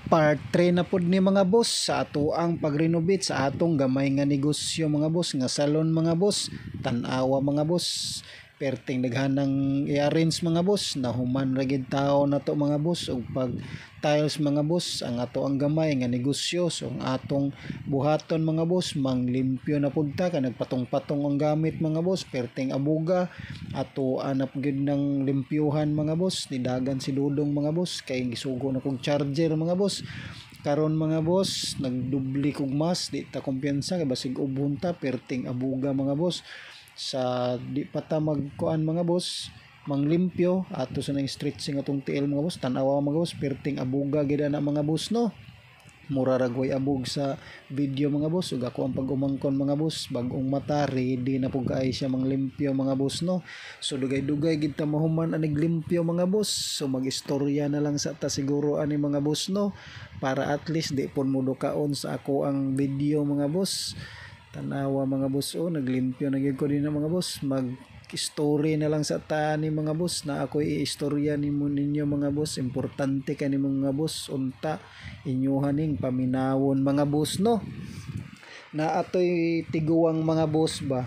Part 3 na pod ni mga boss sa ato ang pagrenovate sa atong gamay nga negosyo mga boss, nga salon mga boss, tan-awa mga boss. Perting daghanang i-arrange mga boss, na human ra gid tao na to mga boss, ug pag tiles mga boss ang ato ang gamay nga negosyo. So ang atong buhaton mga boss, manglimpyo na pud ta, ka nagpatong-patong ang gamit mga boss, perting abuga ato anap gid ng limpyuhan mga boss. Nidagan si Dudong mga boss kay gisugo na kog charger mga boss. Karon mga boss, nagdubli kog mas, di ta kumpiyansa kay basig ubon ta, perting abuga mga boss. Sa di pa ta magkuan mga boss, manglimpyo ato sa nang stretching atong tiil mga boss, tan-awa mga boss, perting abuga gid na mga boss no. Mura ra goy abog sa video mga boss, ug ako ang pag-umangkon mga boss, bag-ong mata ready na pug kay siya manglimpyo mga boss no. So dugay-dugay gid ta mahuman anig limpyo mga boss. So magistorya na lang sa ta siguro ani mga boss no, para at least di pon mo dukaon sa ako ang video mga boss. Tanawa mga boss, naglimpyo na gyud ko din mga boss. Mag story na lang sa ta ni mga boss, na ako i-istorya nimo ninyo mga boss. Importante kani mga boss, unta inyuhan ning paminawon mga boss no. Na atoy tiguang mga boss ba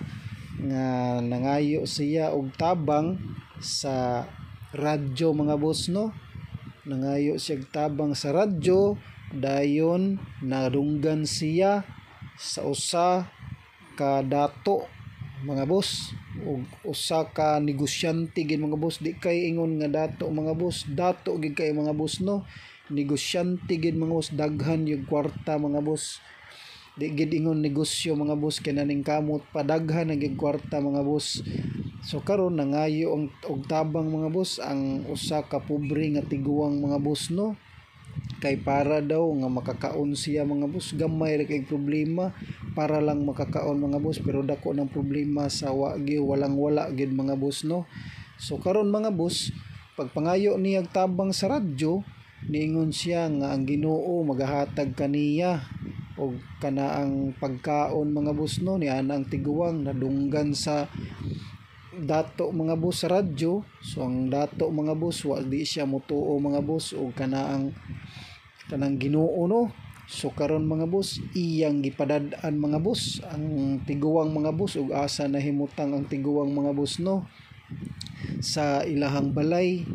nga nangayo siya og tabang sa radyo mga boss no. Nangayo siya og tabang sa radyo, dayon narunggan siya sa usa ka dato mga boss, ug usa ka negosyante gid mga boss. Di kay ingon nga dato mga boss, dato gid kay mga boss no, negosyante gid mga boss, daghan yung kwarta mga boss. Di gid ingon negosyo mga boss, kay naning kamot padaghan ang kwarta mga boss. So karon nangayo og tabang mga boss ang usa ka pobre nga tiguang mga boss no, kay para daw nga makakaon siya mga boss. Gamay ra kay problema, para lang makakaon mga boss, pero dako ng problema sa walang wala gid mga boss no. So karon mga boss, pagpangayo niya tabang sa radyo, niingon siya nga ang Ginoo magahatag kaniya og kanaang pagkaon mga boss no. Ni ana ang tiguang nadunggan sa dato mga boss sa radyo. So ang dato mga boss wa di siya motuo mga boss og kanang Ginoo no. So karon mga boss, iyang gipadad-an mga boss ang tiguang mga boss, ug asa nahimutang ang tiguang mga boss no sa ilahang balay.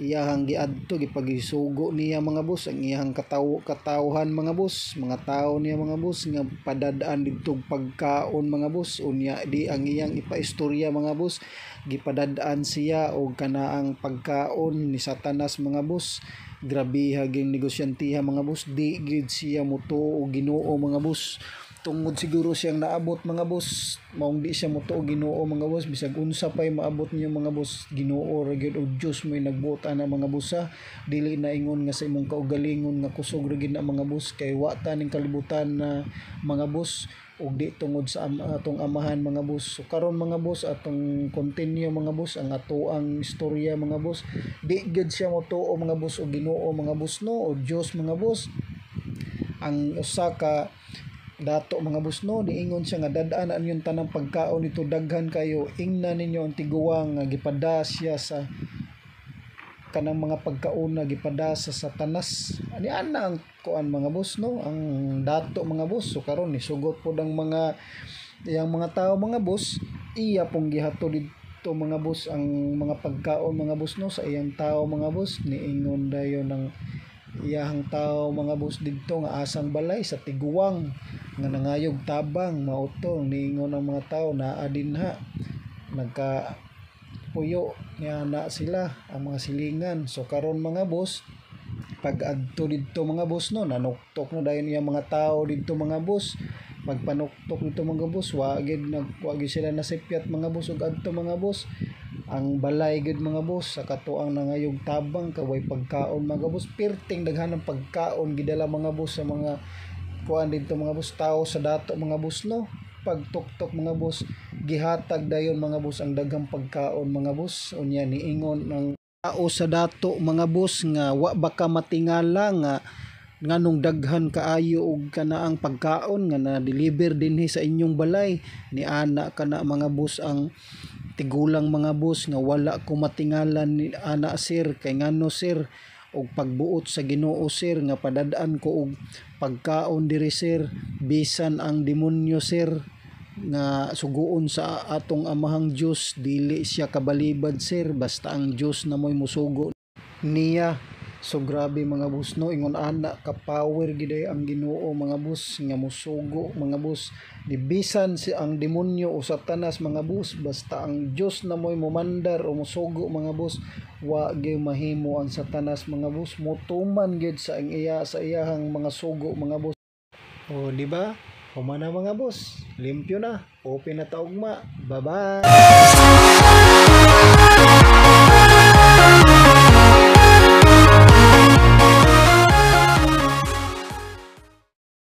Iyahang giadto gipagisugo niya mga boss ang iyahang katawhan mga boss, mga tao niya mga boss nga padad-an didtog pagkaon mga boss. Unya di ang iyang ipaistorya mga boss, gipadad-an siya og kanaang pagkaon ni Satanas mga boss. Grabe haging negosyantiha mga boss, di gid siya motuo og Ginoo mga boss. Tungod siguro siyang naabot mga boss, maong di siya motuo og Ginoo mga boss. Bisag unsa pay maabot niyo mga boss, Ginoo ra gyud og Dios may nagbuot ana mga boss ha. Dili na ingon nga sa imong kaugalingon nga kusog ra gyud na mga boss, kay wa ta ning kalibutan na mga boss, ug di tungod sa atong amahan mga boss. So karon mga boss, atong continue mga boss ang ato ang istorya mga boss. Di gid siya motuo mga boss og Ginoo mga boss no, o Dios mga boss. Ang usa ka dato mga boss no, diingon siya nga dadaanan yung tanang pagkaon nito daghan kayo, ingnan ninyo ang tiguang nga gipada siya sa kanang mga pagkaon na gipada sa Satanas. Ani ana ang kuan mga boss no, ang dato mga boss. So karon ni sugot pod ang mga iyang mga tao mga boss, iya pong gihatod dito mga boss ang mga pagkaon mga boss no sa iyang tao mga boss. Niingon dayon ng iyahang tao mga boss didto nga asang balay sa tiguang nga nangayog tabang mauto. Niingon ang mga tao naa dinha nagka puyo nga na sila ang mga silingan. So karon mga boss, pag adto didto mga boss no, nanuktok na dayon iya mga tao didto mga boss. Pagpanuktok dito mga boss, wa gid sila nasipyat mga boss ug adto mga boss ang balay gid mga boss sa katuang nangayog tabang kaway pagkaon mga boss. Perting daghanang pagkaon gidala mga boss sa mga kuan dito mga boss, tao sa dato mga boss no. Pagtuktok mga boss, gihatag dayon mga boss ang daghang pagkaon mga boss. Unya niingon ng tao sa dato mga boss nga wa baka matingala nga nganong daghan kaayo og kanaang pagkaon nga na-deliver dinhi sa inyong balay. Ni ana kana mga boss ang tigulang mga boss nga wala ko matingalan ni ana sir, kay ngano sir og pagbuot sa Ginoo sir nga padad-an ko og pagkaon diri sir, bisan ang demonyo sir nga suguon sa atong amahang Dios dili siya kabalibad sir, basta ang Dios na mo'y musugo niya. So grabe mga boss no, ingon ana ka power giday ang Ginoo mga boss nga musugo mga boss. Di bisan si ang demonyo o satanas mga boss, basta ang Dios na mo'y mumandar o musugo mga boss, wa gyud mahimo ang satanas mga boss, mutuman gyud sa sa iyahang mga sugo mga boss. O di ba? Humana mga boss, limpyo na, open na taugma. Bye bye.